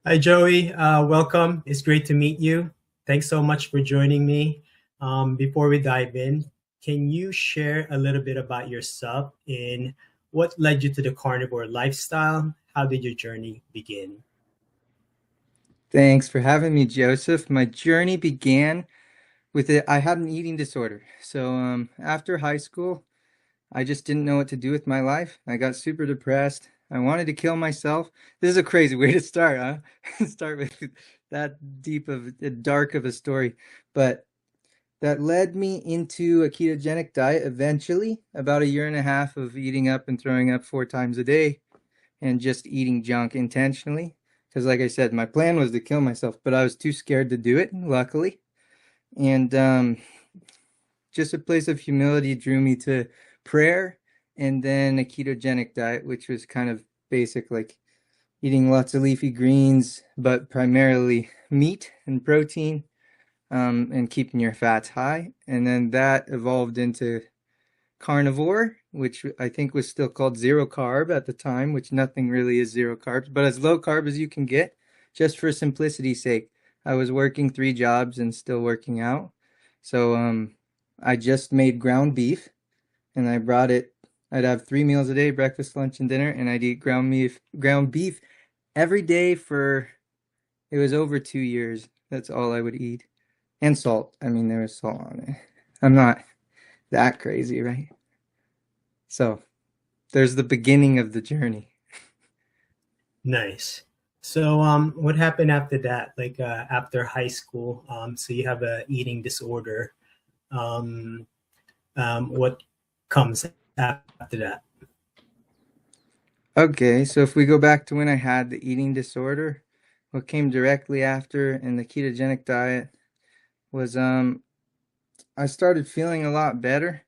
Hi, Joey. Welcome. It's great to meet you. Thanks so much for joining me. Before we dive in, can you share a little bit about yourself and what led you to the carnivore lifestyle? How did your journey begin? Thanks for having me, Joseph. My journey began with it. I had an eating disorder. So after high school, I just didn't know what to do with my life. I got super depressed. I wanted to kill myself. This is a crazy way to start, huh? Start with that deep of dark of a story. But that led me into a ketogenic diet eventually, about a year and a half of eating up and throwing up 4 times a day and just eating junk intentionally. Because, like I said, my plan was to kill myself, but I was too scared to do it, luckily. And just a place of humility drew me to prayer and then a ketogenic diet, which was kind of basic, like eating lots of leafy greens, but primarily meat and protein, and keeping your fats high. And then that evolved into Carnivore, which I think was still called zero carb at the time, which nothing really is zero carbs, but as low carb as you can get, just for simplicity's sake. I was working 3 jobs and still working out. So I just made ground beef and I brought it. I'd have 3 meals a day, breakfast, lunch, and dinner, and I'd eat ground beef every day for it was over 2 years. That's all I would eat. And salt. I mean, there was salt on it. I'm not that crazy, right? So there's the beginning of the journey. Nice. So, what happened after that? After high school, so you have a eating disorder. Um, what comes after that? Okay, so if we go back to when I had the eating disorder, what came directly after in the ketogenic diet was I started feeling a lot better.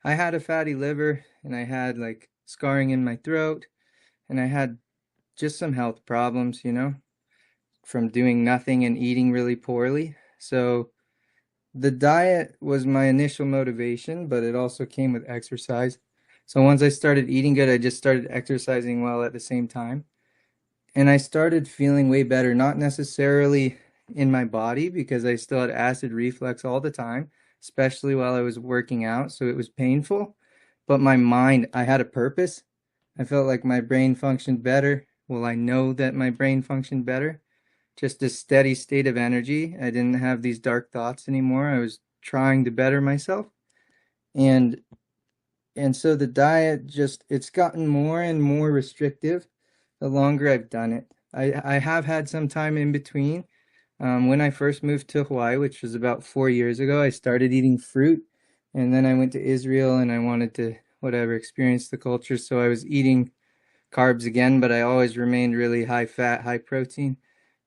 I had a fatty liver and I had like scarring in my throat and I had just some health problems, from doing nothing and eating really poorly. So the diet was my initial motivation, but it also came with exercise. So once I started eating good, I just started exercising well at the same time. And I started feeling way better, not necessarily in my body because I still had acid reflux all the time, especially while I was working out. So it was painful. But my mind, I had a purpose. I felt like my brain functioned better. Well, I know that my brain functioned better. Just a steady state of energy. I didn't have these dark thoughts anymore. I was trying to better myself. And and so the diet just it's gotten more and more restrictive the longer I've done it. I have had some time in between. When I first moved to Hawaii, which was about 4 years ago, I started eating fruit, and then I went to Israel and I wanted to whatever experience the culture. So I was eating carbs again, but I always remained really high fat, high protein.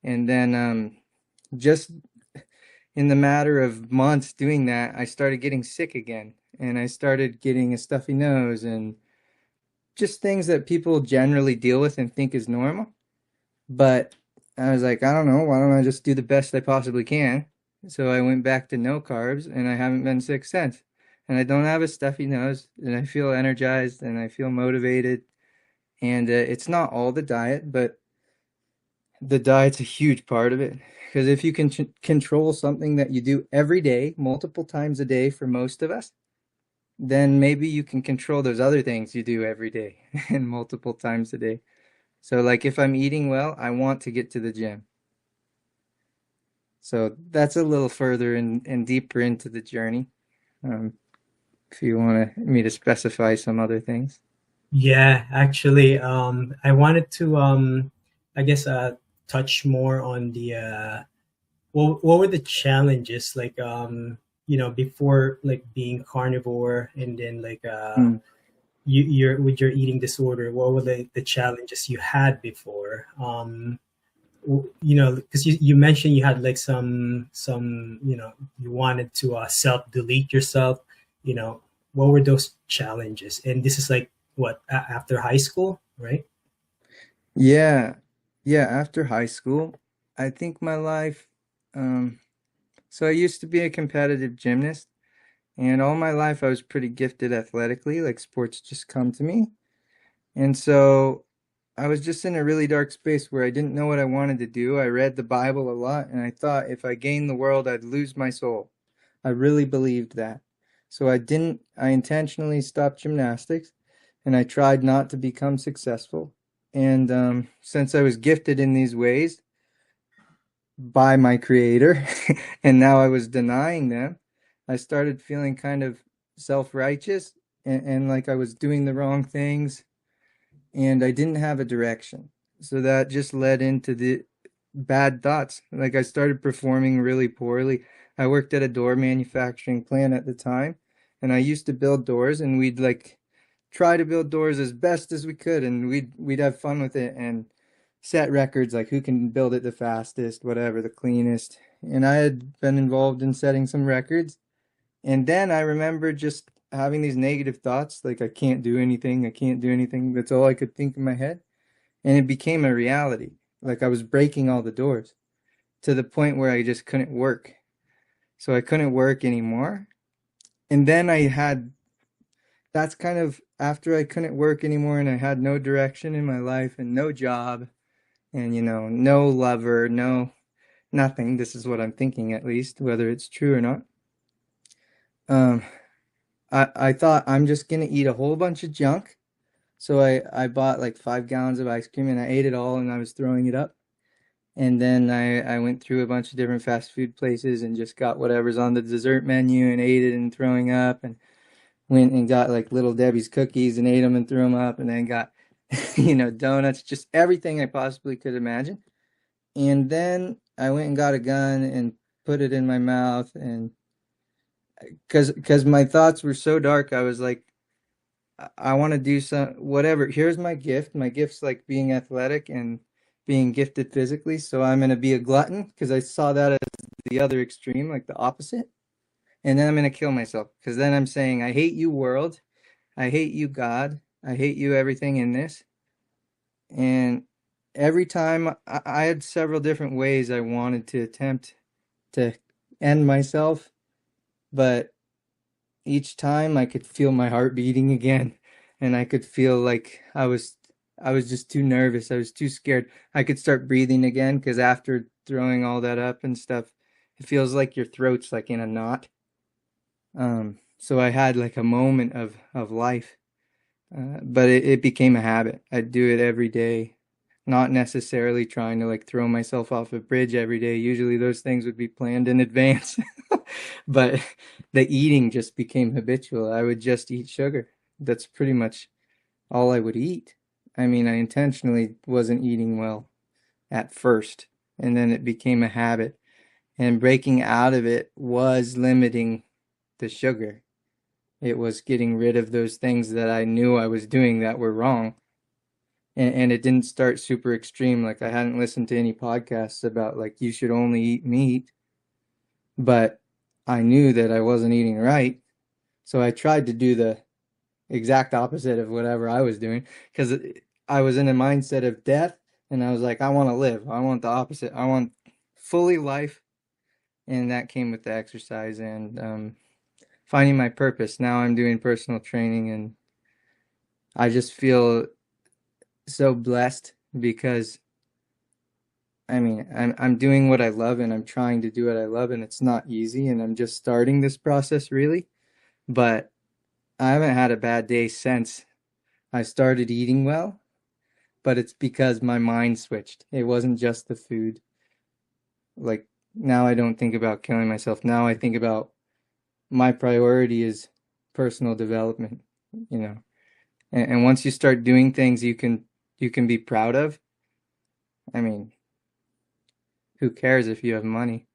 And then just in the matter of months doing that, I started getting sick again, and I started getting a stuffy nose and just things that people generally deal with and think is normal. But I was like, I don't know, why don't I just do the best I possibly can? So I went back to no carbs and I haven't been sick since. And I don't have a stuffy nose and I feel energized and I feel motivated. And it's not all the diet, but the diet's a huge part of it. Because if you can control something that you do every day, multiple times a day for most of us, then maybe you can control those other things you do every day and multiple times a day. So, like, if I'm eating well, I want to get to the gym. So that's a little further and deeper into the journey. Um, if you want me to specify some other things. Yeah, actually, I wanted to, I guess, touch more on the what were the challenges before like being carnivore and then Mm. you're with your eating disorder, what were the challenges you had before? Because you mentioned you had like some you wanted to self delete yourself. you know what were those challenges? And this is like what, after high school, right? Yeah, yeah. After high school, I think my life. Um, so I used to be a competitive gymnast, and all my life I was pretty gifted athletically. Like sports just come to me, and so I was just in a really dark space where I didn't know what I wanted to do. I read the Bible a lot and I thought if I gained the world, I'd lose my soul. I really believed that. So I intentionally stopped gymnastics and I tried not to become successful. And since I was gifted in these ways by my creator and now I was denying them, I started feeling kind of self-righteous and like I was doing the wrong things and I didn't have a direction. So that just led into the bad thoughts. Like I started performing really poorly. I worked at a door manufacturing plant at the time, and I used to build doors, and we'd like try to build doors as best as we could, and we'd have fun with it and set records like who can build it the fastest, whatever, the cleanest. And I had been involved in setting some records. And then I remember just having these negative thoughts like I can't do anything, I can't do anything. That's all I could think in my head. And it became a reality. Like I was breaking all the doors to the point where I just couldn't work. So I couldn't work anymore. And then that's kind of after I couldn't work anymore and I had no direction in my life and no job and, no lover, no nothing. This is what I'm thinking at least, whether it's true or not. Um, I thought I'm just gonna eat a whole bunch of junk. So I bought like 5 gallons of ice cream and I ate it all and I was throwing it up. And then I went through a bunch of different fast food places and just got whatever's on the dessert menu and ate it and throwing up and went and got like Little Debbie's cookies and ate them and threw them up and then got, donuts, just everything I possibly could imagine. And then I went and got a gun and put it in my mouth and because my thoughts were so dark, I was like, I want to do some whatever. Here's my gift. My gift's like being athletic and being gifted physically. So I'm going to be a glutton because I saw that as the other extreme, like the opposite. And then I'm going to kill myself because then I'm saying, I hate you, world. I hate you, God. I hate you, everything in this. And every time I had several different ways I wanted to attempt to end myself, but each time I could feel my heart beating again and I could feel like I was just too nervous. I was too scared. I could start breathing again because after throwing all that up and stuff, it feels like your throat's like in a knot. So I had like a moment of life, but it became a habit. I'd do it every day, not necessarily trying to like throw myself off a bridge every day. Usually those things would be planned in advance, but the eating just became habitual. I would just eat sugar. That's pretty much all I would eat. I mean, I intentionally wasn't eating well at first, and then it became a habit. And breaking out of it was limiting the sugar. It was getting rid of those things that I knew I was doing that were wrong. And it didn't start super extreme. Like I hadn't listened to any podcasts about like you should only eat meat, but I knew that I wasn't eating right. So I tried to do the exact opposite of whatever I was doing because I was in a mindset of death and I was like, I want to live. I want the opposite. I want fully life. And that came with the exercise and finding my purpose. Now I'm doing personal training and I just feel so blessed because I mean, I'm doing what I love and I'm trying to do what I love and it's not easy and I'm just starting this process really, but I haven't had a bad day since I started eating well, but it's because my mind switched. It wasn't just the food. Like now I don't think about killing myself. Now I think about my priority is personal development, you know. And once you start doing things you can be proud of, I mean, who cares if you have money?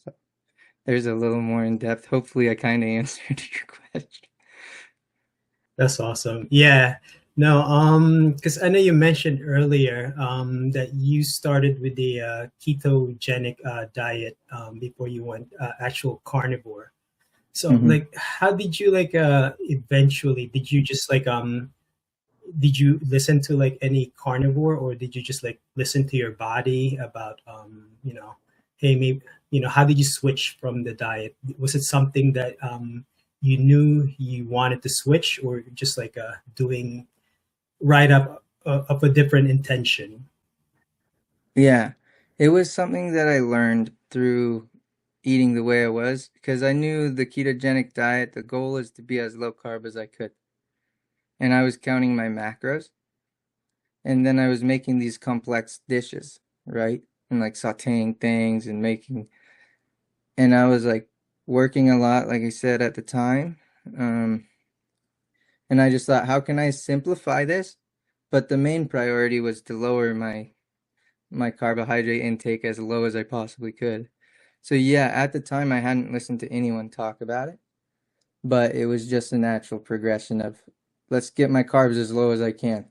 So there's a little more in depth. Hopefully I kind of answered your question. That's awesome. Yeah. No, because I know you mentioned earlier that you started with the ketogenic diet before you went actual carnivore. So, Hmm. like, how did you like eventually? Did you just like did you listen to like any carnivore, or did you just like listen to your body about hey, maybe how did you switch from the diet? Was it something that you knew you wanted to switch, or just like doing right up of a different intention. Yeah. It was something that I learned through eating the way I was because I knew the ketogenic diet, the goal is to be as low carb as I could. And I was counting my macros, and then I was making these complex dishes, right? And like sauteing things and and I was like working a lot, like I said at the time. Um, and I just thought, how can I simplify this? But the main priority was to lower my carbohydrate intake as low as I possibly could. So yeah, at the time I hadn't listened to anyone talk about it, but it was just a natural progression of let's get my carbs as low as I can.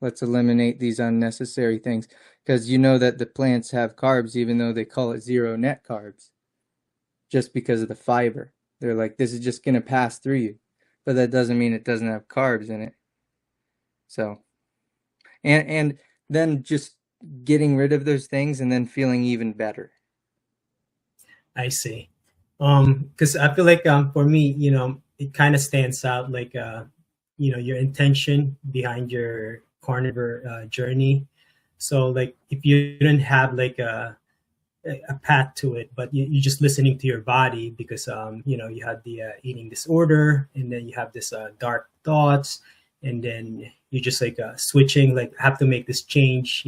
Let's eliminate these unnecessary things because you know that the plants have carbs even though they call it zero net carbs just because of the fiber. They're like, this is just going to pass through you, but that doesn't mean it doesn't have carbs in it. So, and then just getting rid of those things and then feeling even better. I see. Because I feel like for me, it kind of stands out like your intention behind your carnivore journey. So like if you didn't have like a path to it, but you're just listening to your body because you had the eating disorder, and then you have this dark thoughts, and then you're just like switching, like have to make this change,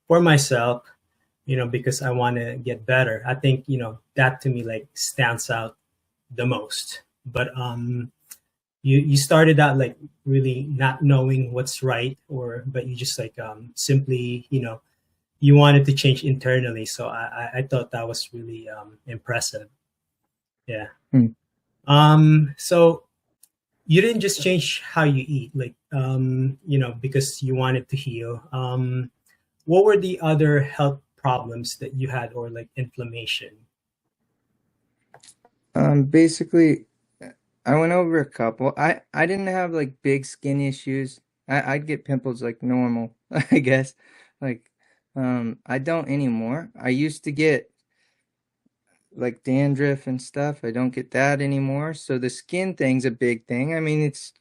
for myself, because I want to get better. I think, that to me like stands out the most. But you started out like really not knowing what's right, or but you just like simply, you wanted to change internally. So I thought that was really impressive. Yeah. Hmm. So you didn't just change how you eat, like because you wanted to heal. What were the other health problems that you had, or like inflammation? Basically, I went over a couple. I didn't have like big skin issues. I'd get pimples like normal, I guess. Like, I don't anymore. I used to get like dandruff and stuff. I don't get that anymore. So the skin thing's a big thing. I mean, it's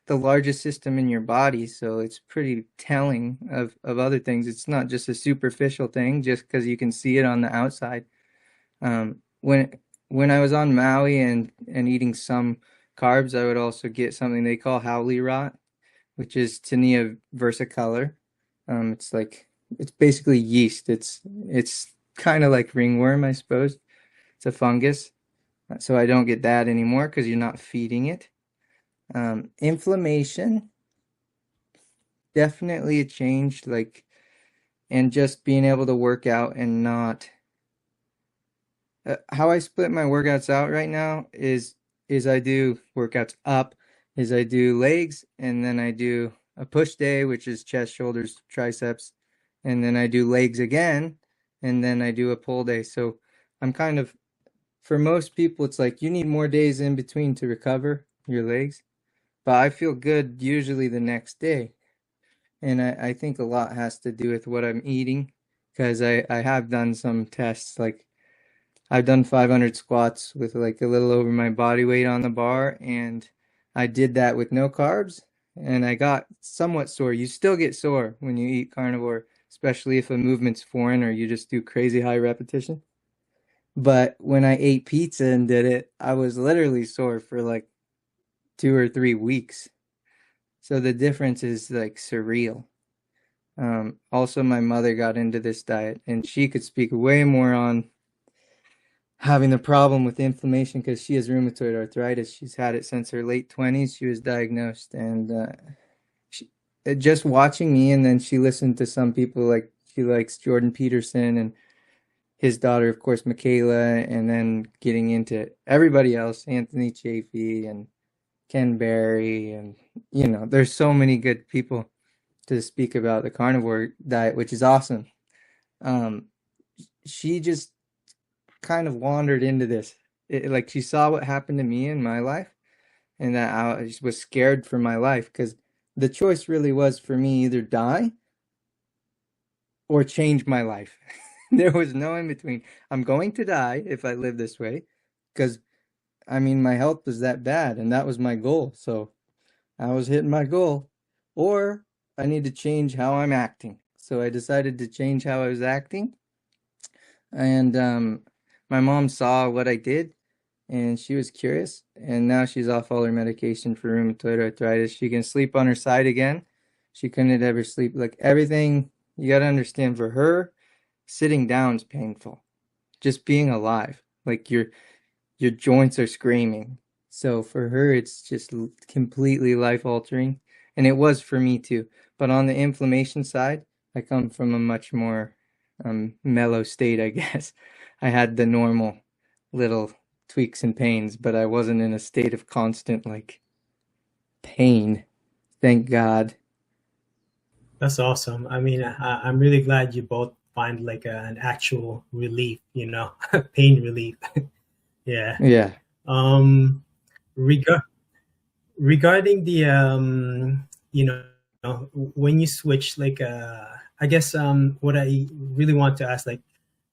the largest system in your body, so it's pretty telling of other things. It's not just a superficial thing just because you can see it on the outside. When I was on Maui and eating some carbs, I would also get something they call howley rot, which is Tinea versicolor. It's like it's basically yeast. It's kind of like ringworm, I suppose. It's a fungus. So I don't get that anymore because you're not feeding it. Inflammation, definitely a change, like, and just being able to work out and not how I split my workouts out right now is I do workouts up, is I do legs, and then I do a push day, which is chest, shoulders, triceps, and then I do legs again, and then I do a pull day. So I'm kind of, for most people, it's like you need more days in between to recover your legs, but I feel good usually the next day. And I think a lot has to do with what I'm eating because I have done some tests. Like I've done 500 squats with like a little over my body weight on the bar, and I did that with no carbs, and I got somewhat sore. You still get sore when you eat carnivore, especially if a movement's foreign or you just do crazy high repetition. But when I ate pizza and did it, I was literally sore for like 2 or 3 weeks. So the difference is like surreal. Also, my mother got into this diet, and she could speak way more on having the problem with inflammation because she has rheumatoid arthritis. She's had it since her late 20s. She was diagnosed, and she, just watching me, and then she listened to some people like she likes Jordan Peterson and his daughter, of course, Michaela, and then getting into everybody else, Anthony Chafee and Ken Berry, and there's so many good people to speak about the carnivore diet, which is awesome. Um, she just kind of wandered into this. Like she saw what happened to me in my life, and that I just was scared for my life because the choice really was for me either die or change my life. There was no in between. I'm going to die if I live this way because I mean my health was that bad and that was my goal. So I was hitting my goal, or I need to change how I'm acting. So I decided to change how I was acting. And my mom saw what I did and she was curious. And now she's off all her medication for rheumatoid arthritis. She can sleep on her side again. She couldn't ever sleep. Like everything, you got to understand for her, sitting down's painful. Just being alive. Like your joints are screaming. So for her, it's just completely life altering. And it was for me too. But on the inflammation side, I come from a much more mellow state, I guess. I had the normal little tweaks and pains, but I wasn't in a state of constant like pain. Thank God. That's awesome. I mean, I'm really glad you both find like an actual relief, pain relief. Yeah. Yeah. Um, reg regarding the when you switch, like I guess what I really want to ask, like,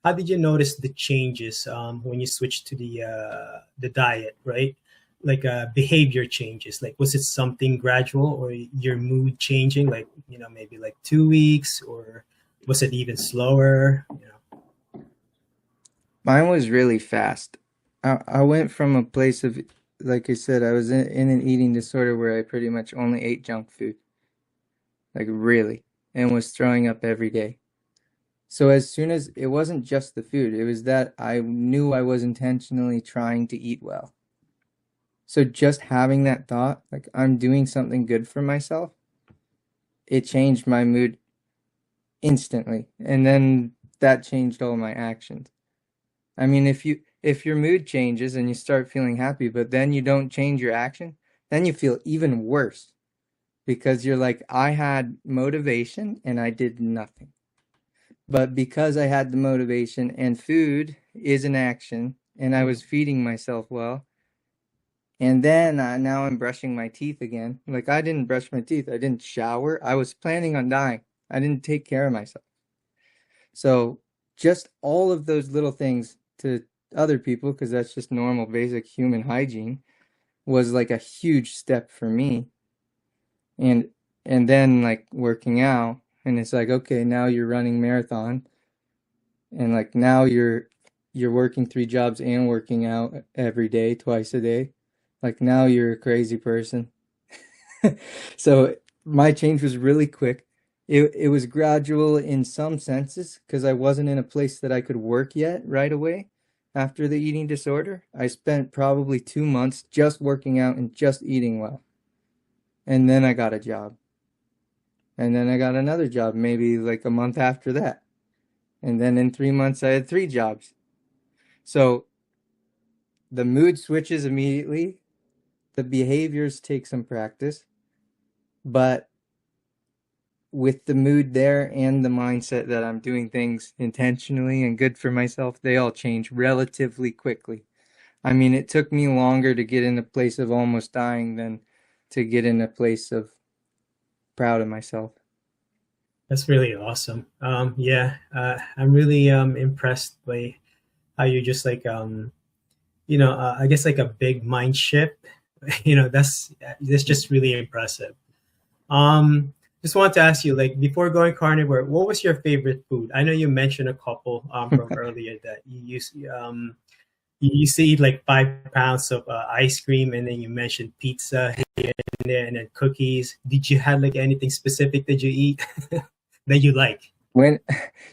how did you notice the changes when you switched to the diet, right? Like behavior changes. Like, was it something gradual, or your mood changing? Like, maybe like 2 weeks, or was it even slower? Mine was really fast. I went from a place of, like I said, I was in an eating disorder where I pretty much only ate junk food, like really, and was throwing up every day. So as soon as it wasn't just the food, it was that I knew I was intentionally trying to eat well. So just having that thought, like I'm doing something good for myself, it changed my mood instantly. And then that changed all my actions. I mean, if your mood changes and you start feeling happy, but then you don't change your action, then you feel even worse because you're like, I had motivation and I did nothing. But because I had the motivation and food is an action and I was feeding myself well, and then now I'm brushing my teeth again. Like I didn't brush my teeth. I didn't shower. I was planning on dying. I didn't take care of myself. So just all of those little things to other people, because that's just normal, basic human hygiene, was like a huge step for me. And then like working out, and it's like, okay, now you're running marathon, and like now you're working 3 jobs and working out every day, twice a day. Like now you're a crazy person. So my change was really quick. It was gradual in some senses because I wasn't in a place that I could work yet right away after the eating disorder. I spent probably 2 months just working out and just eating well. And then I got a job. And then I got another job maybe like a month after that. And then in 3 months I had 3 jobs. So the mood switches immediately. The behaviors take some practice. But with the mood there and the mindset that I'm doing things intentionally and good for myself, they all change relatively quickly. I mean, it took me longer to get in a place of almost dying than to get in a place of proud of myself. That's really awesome. Yeah, I'm really impressed by how you just like I guess like a big mind shift. That's just really impressive. Just want to ask you, like, before going carnivore, what was your favorite food? I know you mentioned a couple from earlier that you used to eat like 5 pounds of ice cream, and then you mentioned pizza here and there, and then cookies. Did you have like anything specific that you eat that you like? When,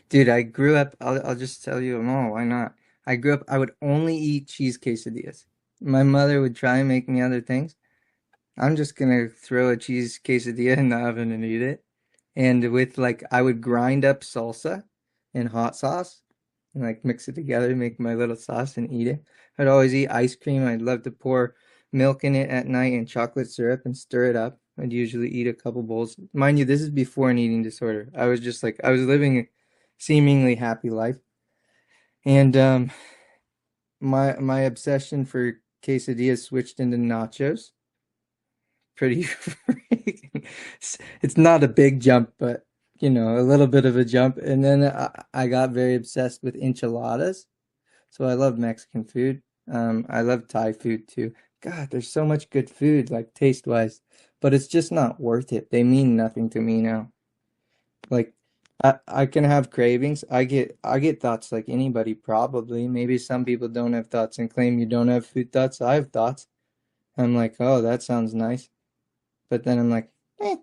dude, I grew up, I'll just tell you them all. Why not? I grew up, I would only eat cheese quesadillas. My mother would try and make me other things. I'm just gonna throw a cheese quesadilla in the oven and eat it. And with like, I would grind up salsa and hot sauce and like mix it together, make my little sauce and eat it. I'd always eat ice cream. I'd love to pour milk in it at night and chocolate syrup and stir it up. I'd usually eat a couple bowls. Mind you, this is before an eating disorder. I was just like, I was living a seemingly happy life. And my obsession for quesadillas switched into nachos. Pretty freaking, it's not a big jump, but a little bit of a jump. And then I got very obsessed with enchiladas. So I love Mexican food. I love Thai food too. God, there's so much good food, like taste wise. but it's just not worth it. They mean nothing to me now. Like I can have cravings. I get thoughts like anybody probably. Maybe some people don't have thoughts and claim you don't have food thoughts. I have thoughts. I'm like, oh, that sounds nice. But then I'm like, eh,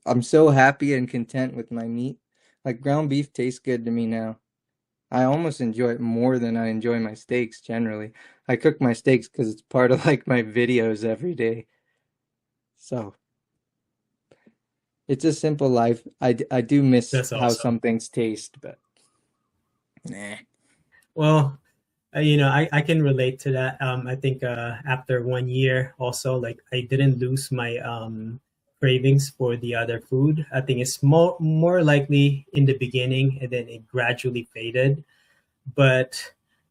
I'm so happy and content with my meat. Like ground beef tastes good to me now. I almost enjoy it more than I enjoy my steaks generally. I cook my steaks because it's part of like my videos every day. So it's a simple life. I do miss That's how awesome. some things taste, but nah. Well, I can relate to that. I think after 1 year, also, like I didn't lose my cravings for the other food. I think it's more likely in the beginning, and then it gradually faded. But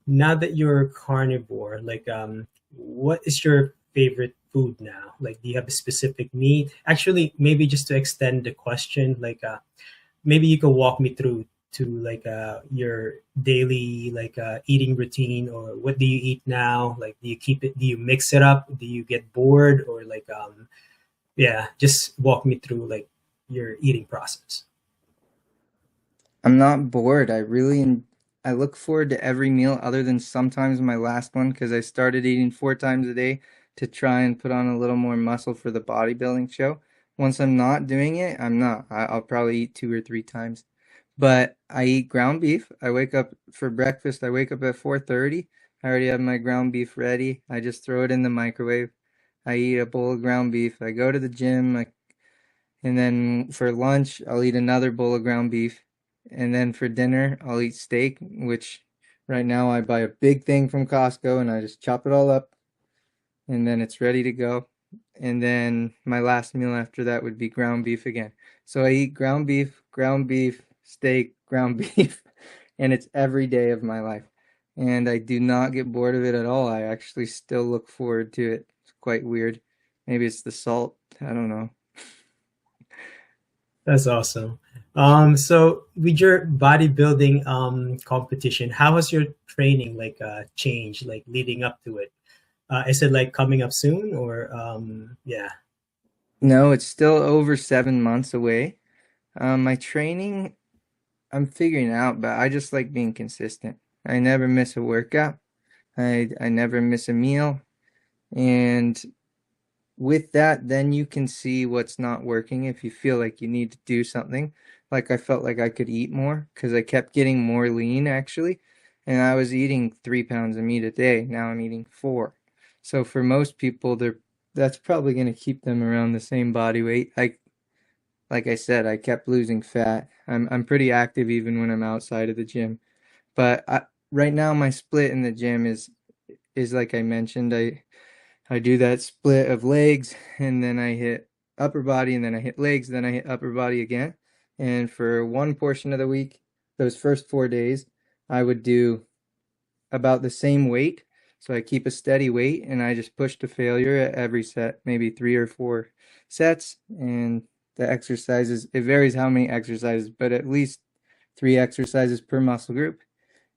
now that you're a carnivore, like what is your favorite food now? Like, do you have a specific meat? Actually, maybe just to extend the question, like maybe you could walk me through to like your daily like eating routine, or what do you eat now? Like, do you keep it? Do you mix it up? Do you get bored, or like yeah, just walk me through like your eating process. I'm not bored. I look forward to every meal other than sometimes my last one because I started eating 4 times a day to try and put on a little more muscle for the bodybuilding show. Once I'm not doing it, I'm not. I'll probably eat 2 or 3 times. But I eat ground beef. I wake up for breakfast. I wake up at 4:30. I already have my ground beef ready. I just throw it in the microwave. I eat a bowl of ground beef. I go to the gym. And then for lunch, I'll eat another bowl of ground beef. And then for dinner, I'll eat steak, which right now I buy a big thing from Costco and I just chop it all up and then it's ready to go. And then my last meal after that would be ground beef again. So I eat ground beef, steak, ground beef, and it's every day of my life. And I do not get bored of it at all. I actually still look forward to it. It's quite weird. Maybe it's the salt. I don't know. That's awesome. So with your bodybuilding competition, how has your training like changed, like leading up to it? Is it like coming up soon, or yeah? No, it's still over 7 months away. My training, I'm figuring out, but I just like being consistent. I never miss a workout. I never miss a meal. And with that, then you can see what's not working if you feel like you need to do something. Like I felt like I could eat more because I kept getting more lean actually. And I was eating 3 pounds of meat a day. Now I'm eating four. So for most people, that's probably going to keep them around the same body weight. Like I said, I kept losing fat. I'm pretty active even when I'm outside of the gym. But right now my split in the gym is like I mentioned, I do that split of legs and then I hit upper body and then I hit legs, then I hit upper body again. And for one portion of the week, those first 4 days, I would do about the same weight. So I keep a steady weight and I just push to failure at every set, maybe 3 or 4 sets. And the exercises, it varies how many exercises, but at least 3 exercises per muscle group.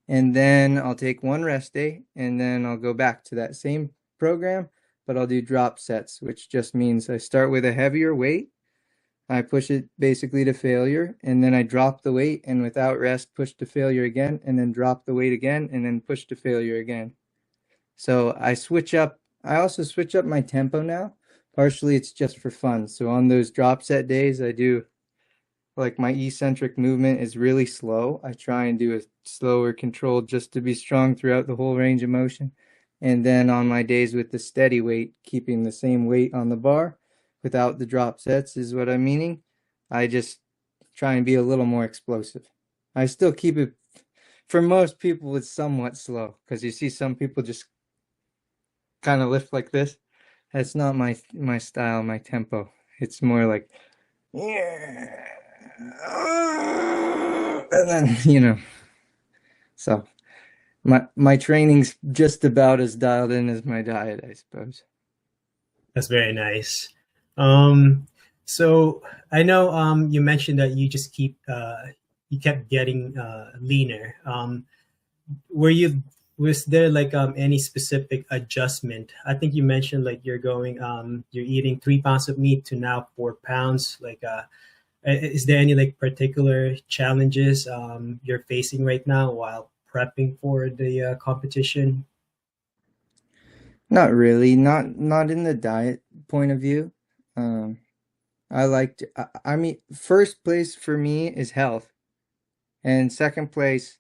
And then I'll take one rest day and then I'll go back to that same program, but I'll do drop sets, which just means I start with a heavier weight. I push it basically to failure, and then I drop the weight and without rest push to failure again, and then drop the weight again, and then push to failure again. So I switch up. I also switch up my tempo now. Partially it's just for fun. So on those drop set days, I do like my eccentric movement is really slow. I try and do a slower control just to be strong throughout the whole range of motion. And then on my days with the steady weight, keeping the same weight on the bar without the drop sets is what I'm meaning. I just try and be a little more explosive. I still keep it, for most people, it's somewhat slow because you see some people just kind of lift like this. That's not my style, my tempo. It's more like, yeah. And then, so my training's just about as dialed in as my diet, I suppose. That's very nice. Um, so I know you mentioned that you kept getting leaner. Were you was there like any specific adjustment? I think you mentioned like you're eating 3 pounds of meat to now 4 pounds. Like, is there any like particular challenges you're facing right now while prepping for the competition? Not really, not in the diet point of view. Um, I mean, first place for me is health, and second place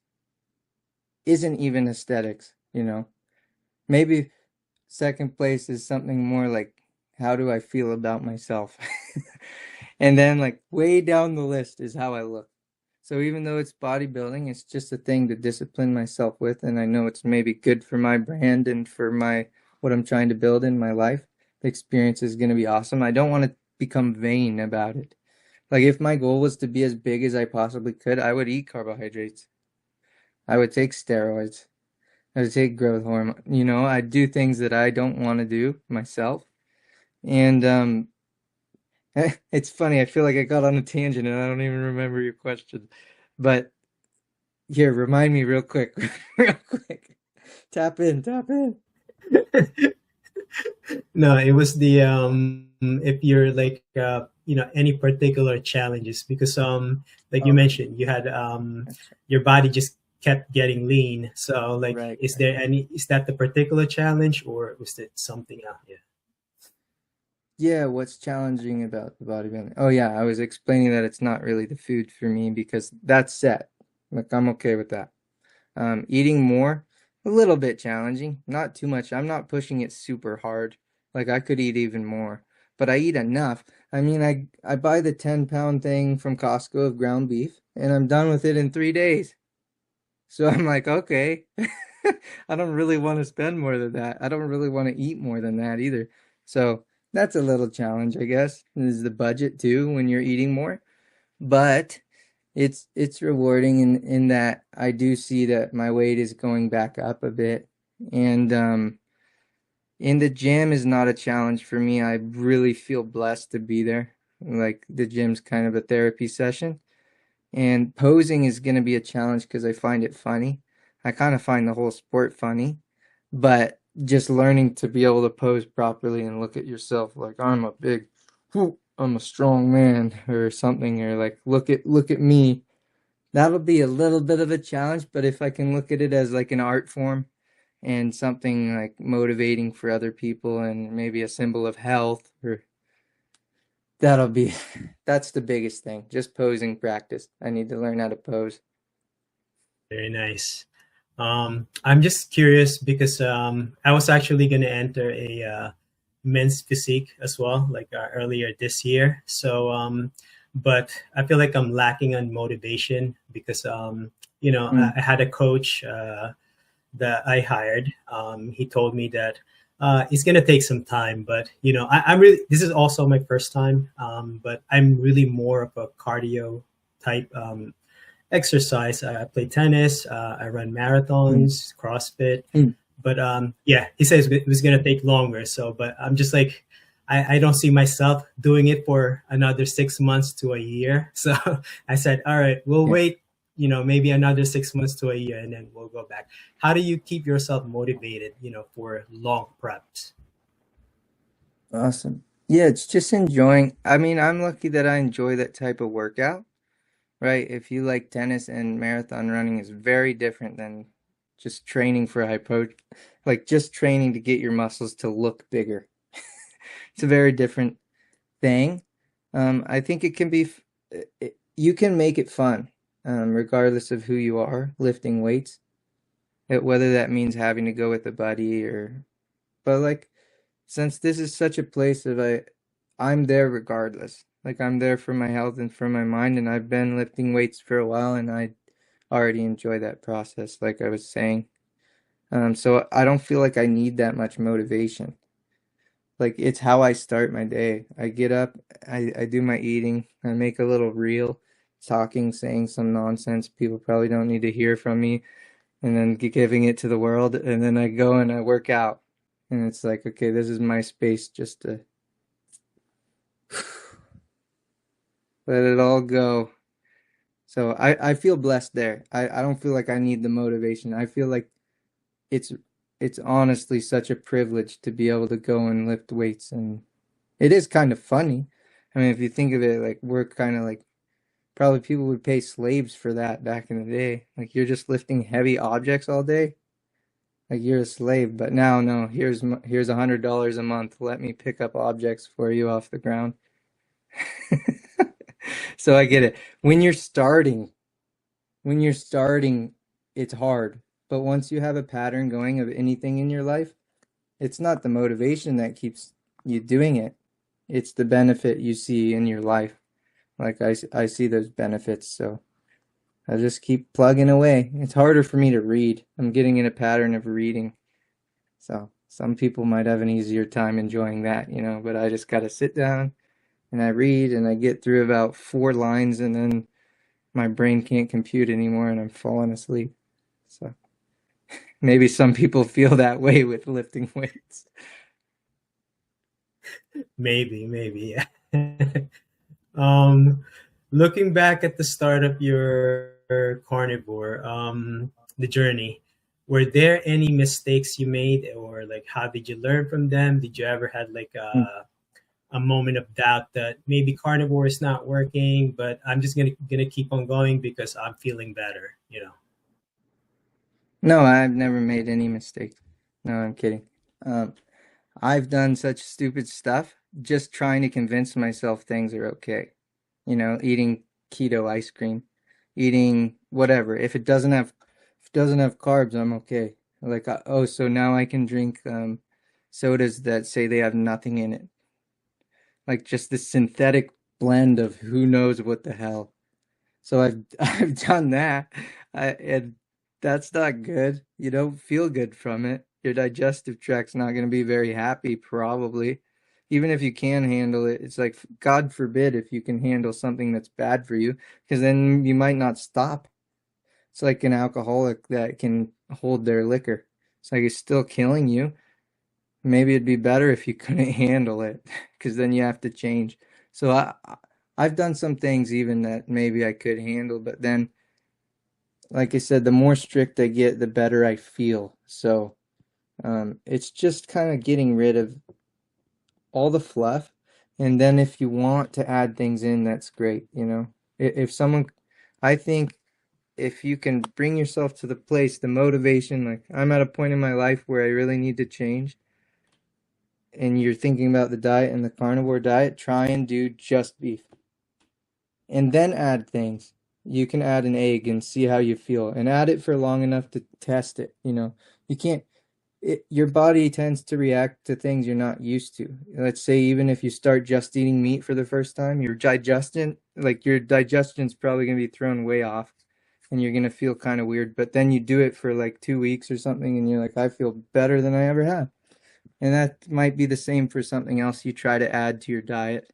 isn't even aesthetics, you know. Maybe second place is something more like how do I feel about myself? And then like way down the list is how I look. So even though it's bodybuilding, it's just a thing to discipline myself with, and I know it's maybe good for my brand and for my what I'm trying to build in my life. The experience is going to be awesome. I don't want to become vain about it. Like if my goal was to be as big as I possibly could, I would eat carbohydrates. I would take steroids. I would take growth hormone. You know, I'd do things that I don't want to do myself. And it's funny. I feel like I got on a tangent and I don't even remember your question. But here, remind me real quick, real quick. Tap in, tap in. No, it was the if you're like any particular challenges because like you Oh, mentioned you had that's your body just kept getting lean. So like right, is right. there any is that the particular challenge or was it something else? Yeah. Yeah, what's challenging about the bodybuilding? Oh yeah, I was explaining that it's not really the food for me because that's set. Like I'm okay with that. Eating more, a little bit challenging, not too much. I'm not pushing it super hard. Like I could eat even more, but I eat enough. I mean, I buy the 10-pound thing from Costco of ground beef, and I'm done with it in 3 days. So I'm like, okay, I don't really want to spend more than that. I don't really want to eat more than that either. So that's a little challenge, I guess, is the budget too when you're eating more. But it's rewarding in that I do see that my weight is going back up a bit. And in the gym is not a challenge for me. I really feel blessed to be there. Like the gym's kind of a therapy session. And posing is going to be a challenge because I find it funny. I kind of find the whole sport funny, but just learning to be able to pose properly and look at yourself like I'm a strong man or something, or like look at me. That'll be a little bit of a challenge, but if I can look at it as like an art form and something like motivating for other people and maybe a symbol of health or that'll be that's the biggest thing. Just posing practice. I need to learn how to pose. Very nice. I'm just curious because I was actually going to enter a men's physique as well, like earlier this year. So, but I feel like I'm lacking on motivation because, Mm, I had a coach that I hired. He told me that it's going to take some time, but, I'm really, this is also my first time, but I'm really more of a cardio type exercise. I play tennis, I run mm, marathons, CrossFit. mm. But yeah, he says it was going to take longer. So, but I'm just like, I don't see myself doing it for another 6 months to a year. So I said, all right, we'll Yeah, wait, maybe another 6 months to a year and then we'll go back. How do you keep yourself motivated, for long preps? awesome. Yeah, it's just enjoying. I mean, I'm lucky that I enjoy that type of workout, right? If you like tennis and marathon running is very different than just training for like just training to get your muscles to look bigger. It's a very different thing. I think it can be, you can make it fun, regardless of who you are lifting weights, whether that means having to go with a buddy but like, since this is such a place of I'm there regardless. Like I'm there for my health and for my mind, and I've been lifting weights for a while, and I already enjoy that process, like I was saying. So I don't feel like I need that much motivation. Like it's how I start my day. I get up, I do my eating, I make a little reel, talking, saying some nonsense people probably don't need to hear from me, and then giving it to the world, and then I go and I work out. And it's like, okay, this is my space just to let it all go. So I feel blessed there. I don't feel like I need the motivation. I feel like it's it's honestly such a privilege to be able to go and lift weights, and it is kind of funny. I mean, if you think of it, like we're kind of like probably people would pay slaves for that back in the day. Like you're just lifting heavy objects all day. Like you're a slave, but now no, here's $100 a month. Let me pick up objects for you off the ground. So I get it. When you're starting, it's hard. But once you have a pattern going of anything in your life, it's not the motivation that keeps you doing it. It's the benefit you see in your life. Like I see those benefits, so I just keep plugging away. It's harder for me to read. I'm getting in a pattern of reading. So some people might have an easier time enjoying that, but I just gotta sit down and I read and I get through about 4 lines and then my brain can't compute anymore and I'm falling asleep. So maybe some people feel that way with lifting weights. Maybe, yeah. um, Looking back at the start of your carnivore, the journey, were there any mistakes you made, or like how did you learn from them? Did you ever had like a moment of doubt that maybe carnivore is not working, but I'm just gonna keep on going because I'm feeling better, you know? No, I've never made any mistakes. No, I'm kidding. Um, I've done such stupid stuff just trying to convince myself things are okay. Eating keto ice cream, eating whatever. If it doesn't have carbs, I'm okay. Like, oh, so now I can drink sodas that say they have nothing in it. Like just this synthetic blend of who knows what the hell. So I've I've done that. And that's not good. You don't feel good from it. Your digestive tract's not going to be very happy, probably. Even if you can handle it, it's like God forbid if you can handle something that's bad for you, because then you might not stop. It's like an alcoholic that can hold their liquor. It's like it's still killing you. Maybe it'd be better if you couldn't handle it, because then you have to change. So I've done some things even that maybe I could handle, but then like I said, the more strict I get, the better I feel. So it's just kind of getting rid of all the fluff. And then if you want to add things in, that's great. If someone, I think if you can bring yourself to the place, the motivation, like I'm at a point in my life where I really need to change, and you're thinking about the diet and the carnivore diet, try and do just beef and then add things. You can add an egg and see how you feel and add it for long enough to test it. You can't, your body tends to react to things you're not used to. Let's say even if you start just eating meat for the first time, your digestion's probably going to be thrown way off and you're going to feel kind of weird. But then you do it for like 2 weeks or something and you're like, I feel better than I ever have. And that might be the same for something else you try to add to your diet.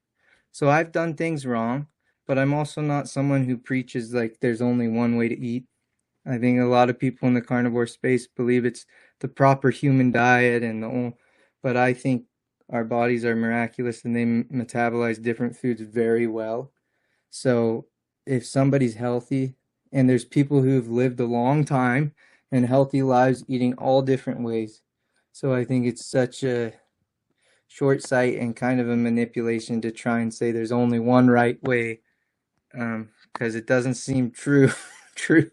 So I've done things wrong, but I'm also not someone who preaches like there's only one way to eat. I think a lot of people in the carnivore space believe it's the proper human diet but I think our bodies are miraculous and they metabolize different foods very well. So if somebody's healthy, and there's people who've lived a long time and healthy lives eating all different ways. So I think it's such a short sight and kind of a manipulation to try and say there's only one right way, because it doesn't seem true. True.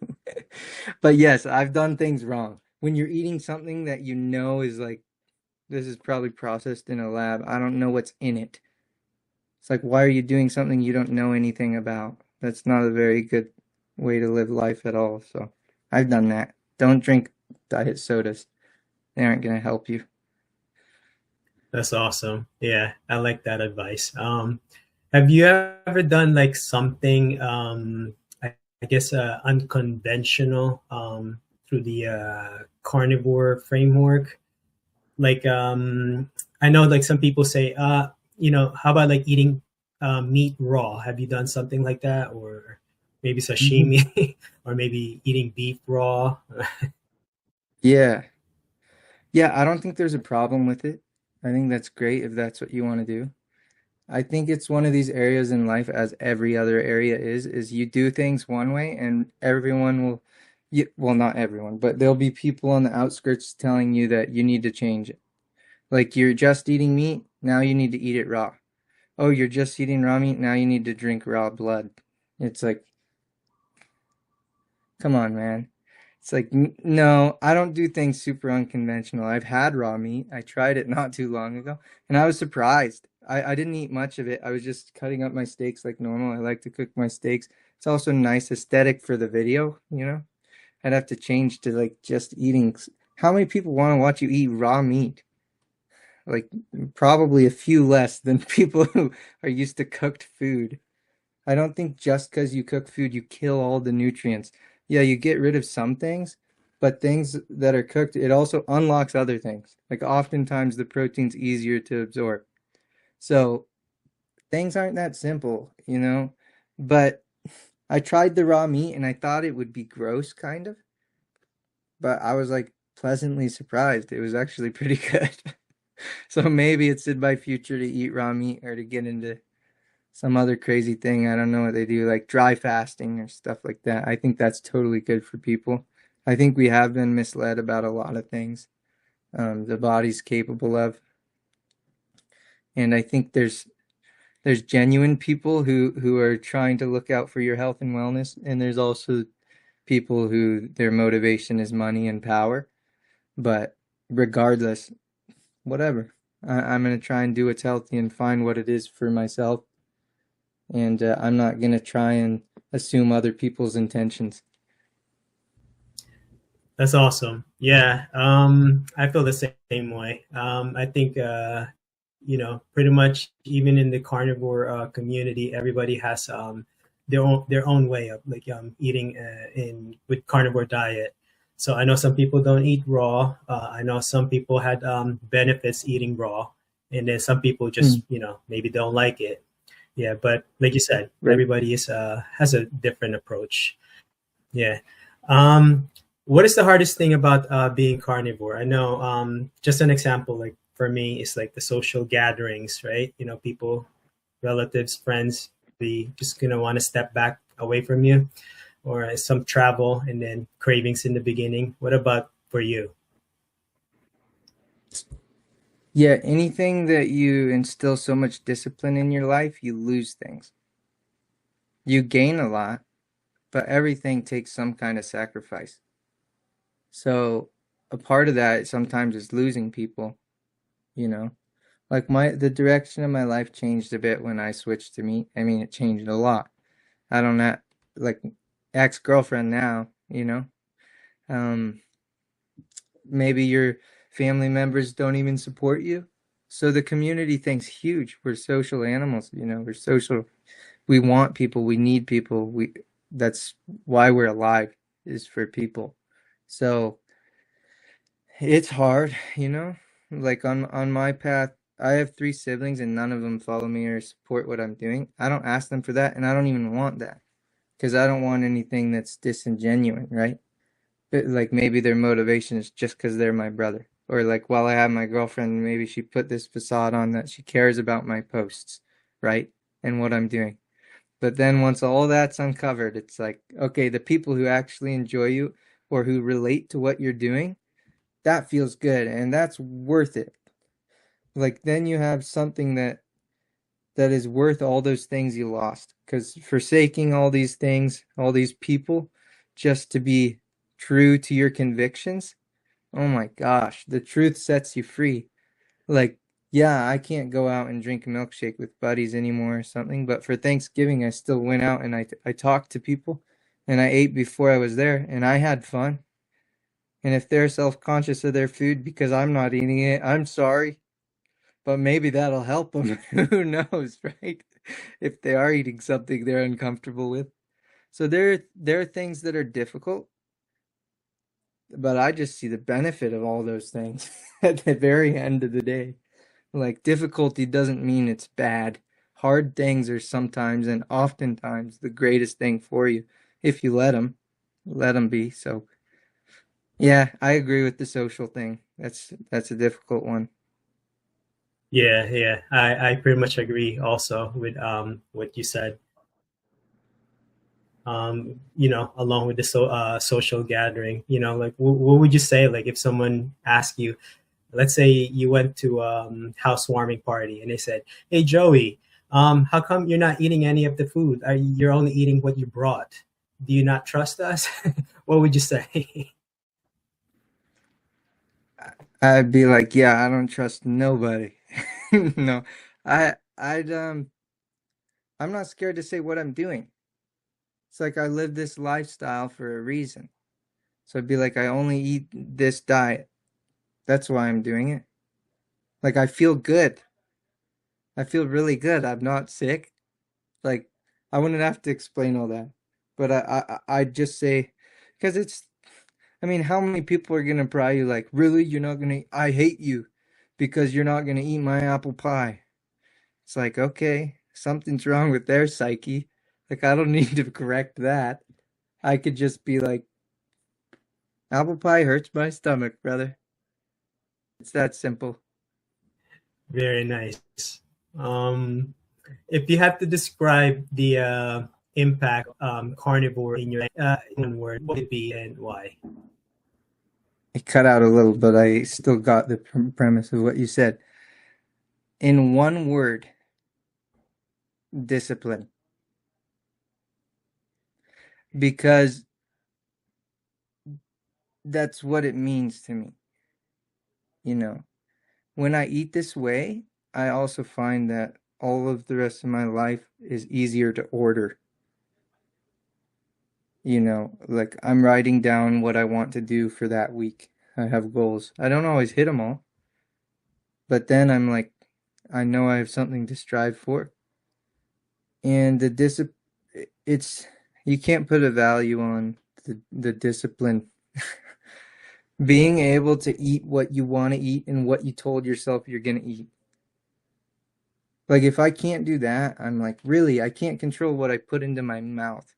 But yes, I've done things wrong. When you're eating something that you know is like, this is probably processed in a lab, I don't know what's in it. It's like, why are you doing something you don't know anything about? That's not a very good way to live life at all. So I've done that. Don't drink diet sodas. They aren't going to help you. That's awesome. Yeah, I like that advice. Have you ever done like something, I guess, unconventional through the carnivore framework? Like, I know like some people say, how about like eating meat raw? Have you done something like that? Or maybe Mhm. sashimi, or maybe eating beef raw? Yeah. Yeah, I don't think there's a problem with it. I think that's great if that's what you want to do. I think it's one of these areas in life, as every other area is you do things one way and everyone will Yeah, well, not everyone, but there'll be people on the outskirts telling you that you need to change it. Like you're just eating meat, now you need to eat it raw. Oh, you're just eating raw meat, now you need to drink raw blood. It's like, come on, man. It's like, no, I don't do things super unconventional. I've had raw meat. I tried it not too long ago, and I was surprised. I didn't eat much of it. I was just cutting up my steaks like normal. I like to cook my steaks. It's also nice aesthetic for the video, you know? I'd have to change to like just eating. How many people want to watch you eat raw meat? Like probably a few less than people who are used to cooked food. I don't think just because you cook food, you kill all the nutrients. Yeah, you get rid of some things, but things that are cooked, it also unlocks other things. Like oftentimes the protein's easier to absorb. So things aren't that simple, you know? But I tried the raw meat and I thought it would be gross, kind of, but I was like pleasantly surprised. It was actually pretty good. So maybe it's in my future to eat raw meat or to get into some other crazy thing. I don't know what they do, like dry fasting or stuff like that. I think that's totally good for people. I think we have been misled about a lot of things the body's capable of, and I think there's genuine people who are trying to look out for your health and wellness, and there's also people who their motivation is money and power. But regardless, whatever. I'm gonna try and do what's healthy and find what it is for myself, and I'm not gonna try and assume other people's intentions. That's awesome. Yeah, I feel the same way. I think pretty much even in the carnivore community, everybody has their own way of like eating in with carnivore diet. So I know some people don't eat raw. I know some people had benefits eating raw, and then some people Hmm, just maybe don't like it. Yeah, but like you said, right. everybody is has a different approach. Yeah. Um, what is the hardest thing about being carnivore? I know, just an example, like for me, is like the social gatherings, right? People, relatives, friends, be just gonna want to step back away from you, or some travel and then cravings in the beginning. What about for you? Yeah, anything that you instill so much discipline in your life, you lose things. You gain a lot, but everything takes some kind of sacrifice. So a part of that sometimes is losing people, you know. Like the direction of my life changed a bit when I switched to meat. I mean, it changed a lot. I don't know, like ex-girlfriend now, you know. Um, maybe your family members don't even support you. So the community thing's huge. We're social animals, you know. We're social. We want people, we need people. We That's why we're alive, is for people. So it's hard, you know? Like on my path, I have three siblings and none of them follow me or support what I'm doing. I don't ask them for that and I don't even want that because I don't want anything that's disingenuine, right? But like maybe their motivation is just because they're my brother. Or like while I have my girlfriend, maybe she put this facade on that she cares about my posts, right? And what I'm doing. But then once all that's uncovered, it's like, okay, the people who actually enjoy you or who relate to what you're doing, that feels good and that's worth it. Like then you have something that is worth all those things you lost. Because forsaking all these things, all these people, just to be true to your convictions, oh my gosh, the truth sets you free. Like, yeah, I can't go out and drink a milkshake with buddies anymore or something, but for Thanksgiving, I still went out and I talked to people and I ate before I was there and I had fun. And if they're self-conscious of their food because I'm not eating it, I'm sorry, but maybe that'll help them. Who knows, right? If they are eating something they're uncomfortable with. So there are things that are difficult, but I just see the benefit of all those things at the very end of the day. Like difficulty doesn't mean it's bad. Hard things are sometimes and oftentimes the greatest thing for you if you let them be. So yeah, I agree with the social thing. That's a difficult one. Yeah, yeah, I pretty much agree also with what you said. along with the social gathering, like what would you say, like if someone asked you, let's say you went to housewarming party and they said, "Hey Joey, how come you're not eating any of the food? You're only eating what you brought. Do you not trust us?" What would you say? I'd be like, yeah, I don't trust nobody. No, I'm not scared to say what I'm doing. It's like I live this lifestyle for a reason. So I'd be like, I only eat this diet. That's why I'm doing it. Like I feel good. I feel really good. I'm not sick. Like I wouldn't have to explain all that. But I'd just say, because I mean, how many people are gonna pry you like, really? You're not gonna, I hate you because you're not gonna eat my apple pie. It's like, okay, something's wrong with their psyche. Like I don't need to correct that. I could just be like, apple pie hurts my stomach, brother. It's that simple. Very nice. Um, if you have to describe the impact carnivore in your in one word, what would it be and why? It cut out a little, but I still got the premise of what you said. In one word, discipline. Because that's what it means to me. You know, when I eat this way, I also find that all of the rest of my life is easier to order. Like I'm writing down what I want to do for that week. I have goals. I don't always hit them all, but then I'm like, I know I have something to strive for. And it's, you can't put a value on the discipline. Being able to eat what you want to eat and what you told yourself you're going to eat. Like if I can't do that, I'm like, really, I can't control what I put into my mouth.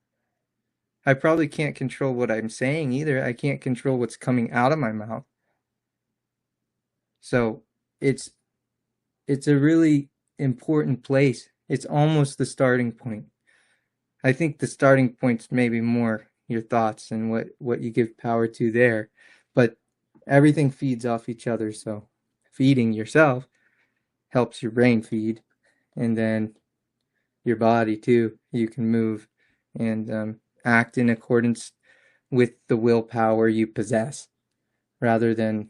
I probably can't control what I'm saying either. I can't control what's coming out of my mouth. So it's it's a really important place. It's almost the starting point. I think the starting point's maybe more your thoughts and what you give power to there. But everything feeds off each other. So feeding yourself helps your brain feed, and then your body too. You can move and act in accordance with the willpower you possess rather than,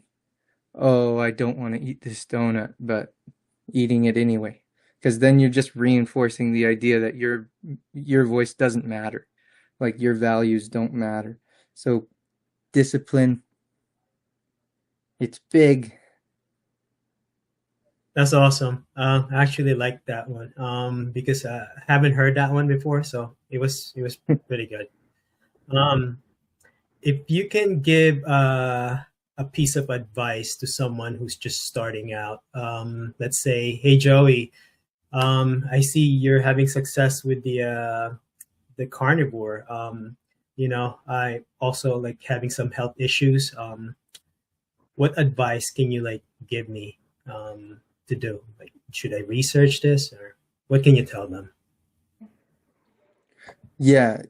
oh, I don't want to eat this donut, but eating it anyway. Because then you're just reinforcing the idea that your voice doesn't matter, like your values don't matter. So discipline, it's big. That's awesome. I actually like that one because I haven't heard that one before, so it was pretty good. Um, if you can give a piece of advice to someone who's just starting out, let's say, "Hey Joey, I see you're having success with the carnivore. I also like having some health issues. What advice can you like give me to do? Like, should I research this, or what can you tell them?" Yeah,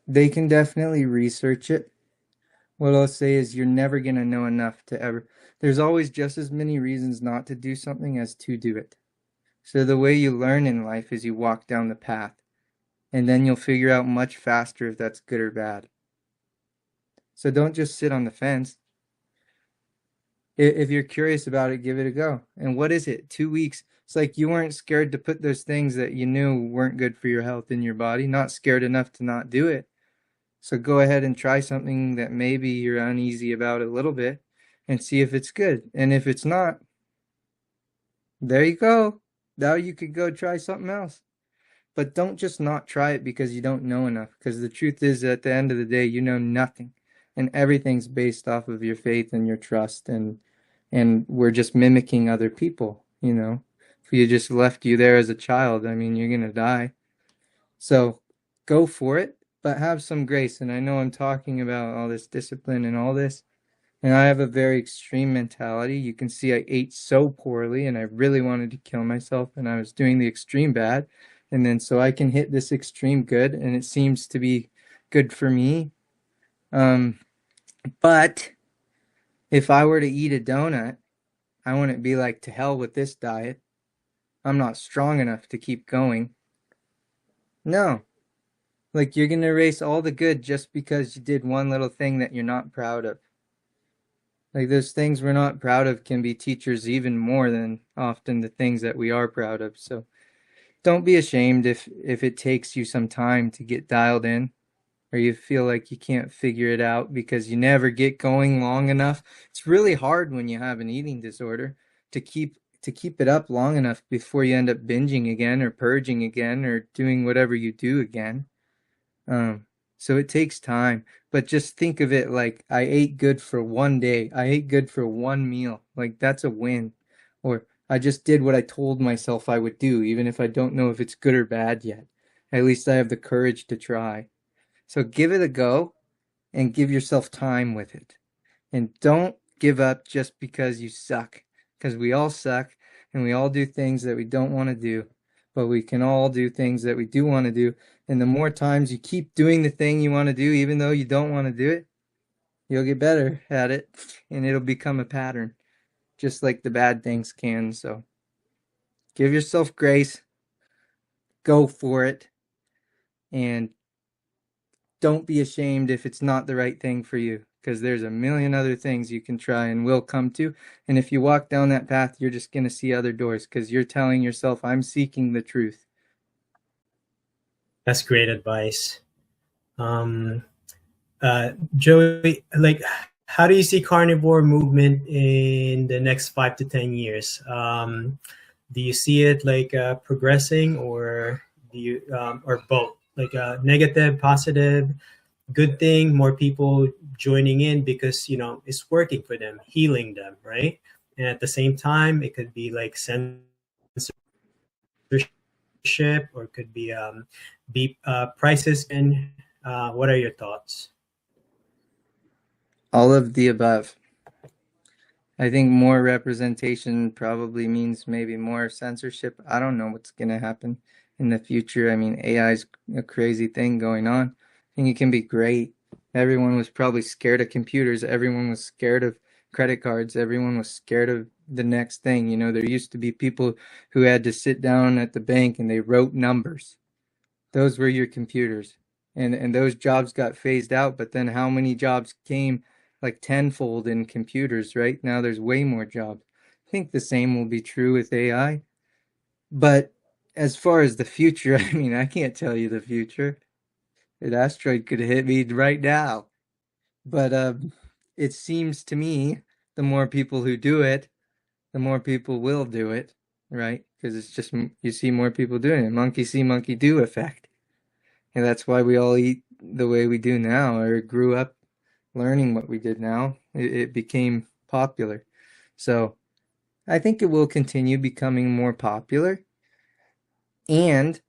they can definitely research it. What I'll say is you're never going to know enough to ever. There's always just as many reasons not to do something as to do it. So the way you learn in life is you walk down the path, and then you'll figure out much faster if that's good or bad. So don't just sit on the fence. If you're curious about it, give it a go. And what is it? 2 weeks. It's like you weren't scared to put those things that you knew weren't good for your health in your body, not scared enough to not do it. So go ahead and try something that maybe you're uneasy about a little bit and see if it's good. And if it's not, there you go. Now you could go try something else. But don't just not try it because you don't know enough. Because the truth is, at the end of the day, you know nothing. And everything's based off of your faith and your trust. And we're just mimicking other people, you know. If you just left you there as a child, I mean, you're going to die. So go for it, but have some grace. And I know I'm talking about all this discipline and all this, and I have a very extreme mentality. You can see I ate so poorly and I really wanted to kill myself, and I was doing the extreme bad. And then so I can hit this extreme good, and it seems to be good for me. Um, but if I were to eat a donut, I wouldn't be like, to hell with this diet. I'm not strong enough to keep going. No, like you're gonna erase all the good just because you did one little thing that you're not proud of. Like those things we're not proud of can be teachers even more than often the things that we are proud of. So don't be ashamed if it takes you some time to get dialed in, or you feel like you can't figure it out because you never get going long enough. It's really hard when you have an eating disorder to keep it up long enough before you end up binging again or purging again or doing whatever you do again. Um, so it takes time, but just think of it like I ate good for one day. I ate good for one meal. Like that's a win. Or I just did what I told myself I would do, even if I don't know if it's good or bad yet. At least I have the courage to try. So give it a go and give yourself time with it. And don't give up just because you suck, because we all suck and we all do things that we don't want to do, but we can all do things that we do want to do. And the more times you keep doing the thing you want to do, even though you don't want to do it, you'll get better at it and it'll become a pattern, just like the bad things can. So give yourself grace, go for it, and don't be ashamed if it's not the right thing for you, because there's a million other things you can try and will come to. And if you walk down that path, you're just going to see other doors because you're telling yourself, I'm seeking the truth. That's great advice. Um, Joey, like, how do you see carnivore movement in the next 5 to 10 years? Do you see it like progressing, or do you, or both, like negative, positive, good thing, more people joining in because it's working for them, healing them, right? And at the same time, it could be like censorship, or it could be prices. And what are your thoughts? All of the above. I think more representation probably means maybe more censorship. I don't know what's going to happen in the future. I mean, AI is a crazy thing going on. I think it can be great. Everyone was probably scared of computers. Everyone was scared of credit cards. Everyone was scared of the next thing. There used to be people who had to sit down at the bank and they wrote numbers. Those were your computers. And those jobs got phased out, but then how many jobs came like tenfold in computers, right? Now there's way more jobs. I think the same will be true with AI. But as far as the future, I mean, I can't tell you the future. An asteroid could hit me right now. But it seems to me the more people who do it, the more people will do it, right? Because it's just you see more people doing it. Monkey see, monkey do effect. And that's why we all eat the way we do now, or grew up learning what we did now. It became popular. So I think it will continue becoming more popular and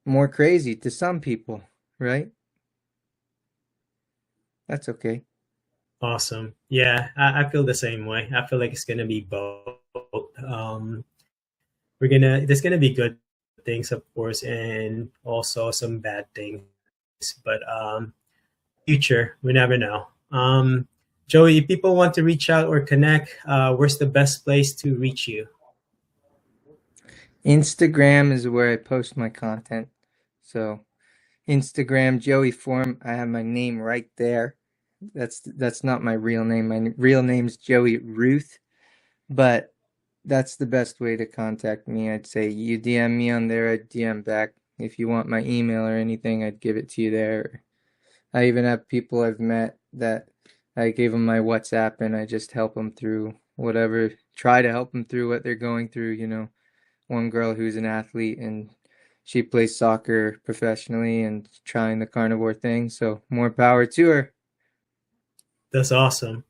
more crazy to some people, right? That's okay. Awesome. Yeah, I feel the same way. I feel like it's gonna be both. There's gonna be good things, of course, and also some bad things. But future, we never know. Joey, if people want to reach out or connect, where's the best place to reach you? Instagram is where I post my content. So Instagram, Joey Form, I have my name right there. That's not my real name. My real name's Joey Ruth, but that's the best way to contact me. I'd say you DM me on there, I'd DM back. If you want my email or anything, I'd give it to you there. I even have people I've met that I gave them my WhatsApp and I just help them through whatever, try to help them through what they're going through. One girl who's an athlete and she plays soccer professionally and trying the carnivore thing. So more power to her. That's awesome.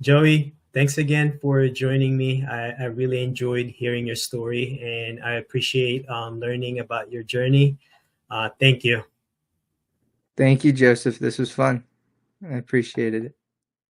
Joey, thanks again for joining me. I really enjoyed hearing your story, and I appreciate learning about your journey. Thank you. Thank you, Joseph. This was fun. I appreciated it.